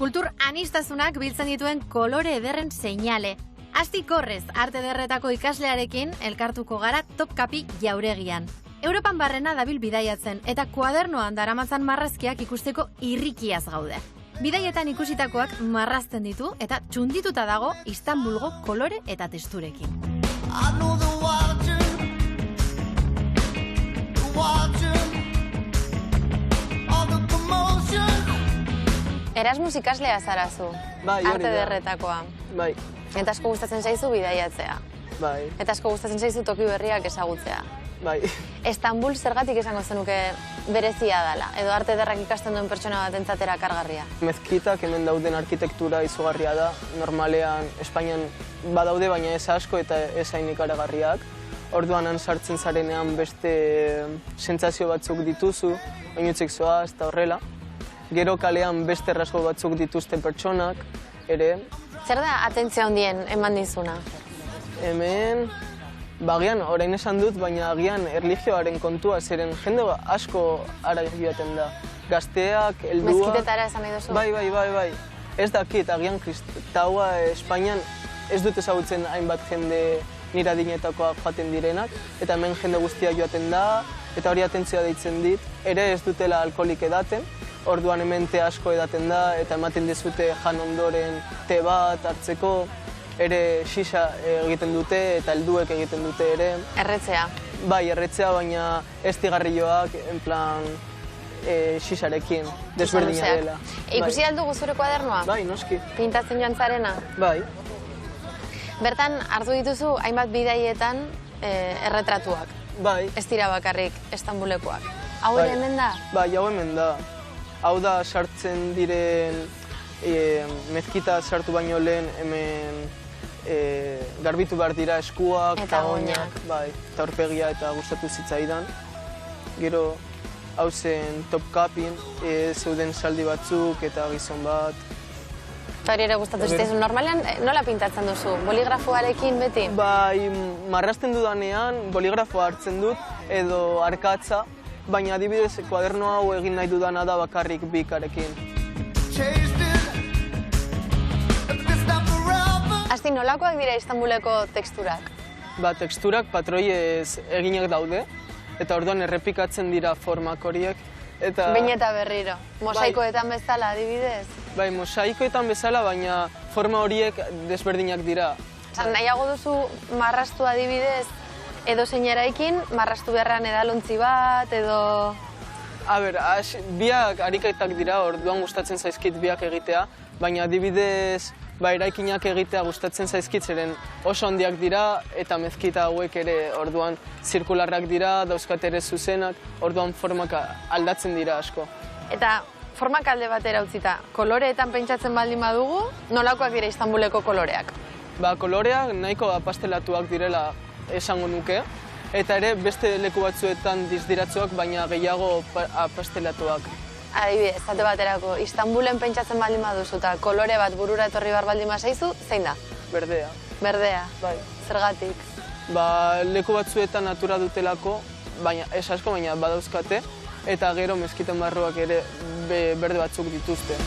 Kultur aniztasunak biltzen dituen kolore ederren seinale. Asti Korrez, arte ederretako ikaslearekin elkartuko gara Topkapi jauregian. Europan barrena dabil bidaiatzen eta kuadernoan daramatzan marrazkiak ikusteko irrikiaz gaude. Bidaietan ikusitakoak marrazten ditu eta txundituta dago Istanbulgo kolore eta testurekin. Erasmus ikaslea zarazu, arte ederretakoa. Bai. Eta asko gustatzen zaizu bidaiatzea. Bai. Eta asko gustatzen zaizu toki berriak ezagutzea. Bai. Istanbul zergatik esango zenuke berezia dela, edo arte ederrak ikasten duen pertsona batentzat erakargarria? Mezkitak hemen dauden arkitektura izugarria da. Normalean Espainian badaude, baina ez asko eta ez hain ikaragarriak. Orduan han sartzen zarenean beste sentsazio batzuk dituzu, oinutzek zoaz eta horrela. Gero kalean beste errasgo batzuk dituzten pertsonak, ere. Zer da atentzia handien eman dizuna? Hemen, agian orain esan dut, baina agian erlijioaren kontua, zeren jende asko ara joaten da. Gazteak, helduak... Mezkitetara esan nahi duzu? Bai. Ez dakit, agian kristaua Espainian ez dut ezagutzen hainbat jende nire adinetakoa joaten direnak, eta hemen jende guztia joaten da, eta hori atentzia deitzen dit. Ere ez dutela alkoholik edaten, orduan hemen te asko edaten da, eta ematen dizute jan ondoren te bat hartzeko, ere xixa egiten dute eta helduek egiten dute ere. Erretzea? Bai, erretzea, baina ez zigarrilloak, en plan, xixarekin, desberdina dela. Ikusi aldugu zure kuadernoa? Bai, noski. Pintatzen joan zarena? Bai. Bertan, hartu dituzu hainbat bidaietan erretratuak? Bai. Ez dira bakarrik Istanbulekoak. Hau ere hemen da? Bai, hau hemen da. Hau da sartzen diren mezkita sartu baino lehen hemen garbitu behar dira eskuak eta oinak. Bai, eta aurpegia eta gustatu zitzaidan. Gero hau zen Topkapin, zeuden zaldi batzuk eta gizon bat. Eta hori ere gustatu zitzaizu. Normalean nola pintatzen duzu? Boligrafoarekin beti? Bai, marrazten dudanean boligrafoa hartzen dut edo arkatza, baina adibidez kuaderno hau egin nahi dudana da bakarrik bikarekin. Asti, nolakoak dira Istanbuleko teksturak? Ba, teksturak patroiez eginak daude, eta orduan errepikatzen dira formak horiek. Behin eta berriro. Mosaikoetan bezala, adibidez? Bai, mosaikoetan bezala, baina forma horiek desberdinak dira. Nahiago duzu marraztu adibidez edo zein eraikin, marraztu beharrean edalontzi bat, edo... A ber, biak ariketak dira, orduan gustatzen zaizkit biak egitea, baina adibidez eraikinak egitea gustatzen zaizkit zeren oso handiak dira eta mezkita hauek ere orduan zirkularrak dira, dauzkat ere zuzenak, orduan formak aldatzen dira asko. Eta formak alde batera utzita, koloreetan pentsatzen baldin badugu, nolakoak dira Istanbuleko koloreak? Ba, koloreak nahiko apastelatuak direla esango nuke, eta ere beste leku batzuetan dizdiratzuak, baina gehiago apastelatuak. Adibidez, zate baterako, Istanbulen pentsatzen baldin baduzu eta kolore bat burura etorri bar baldin bazaizu, zein da? Berdea. Berdea? Bai. Zergatik? Ba, leku batzuetan natura dutelako, baina ez asko, baina badauzkate, eta gero mezkiten barruak ere berde batzuk dituzte.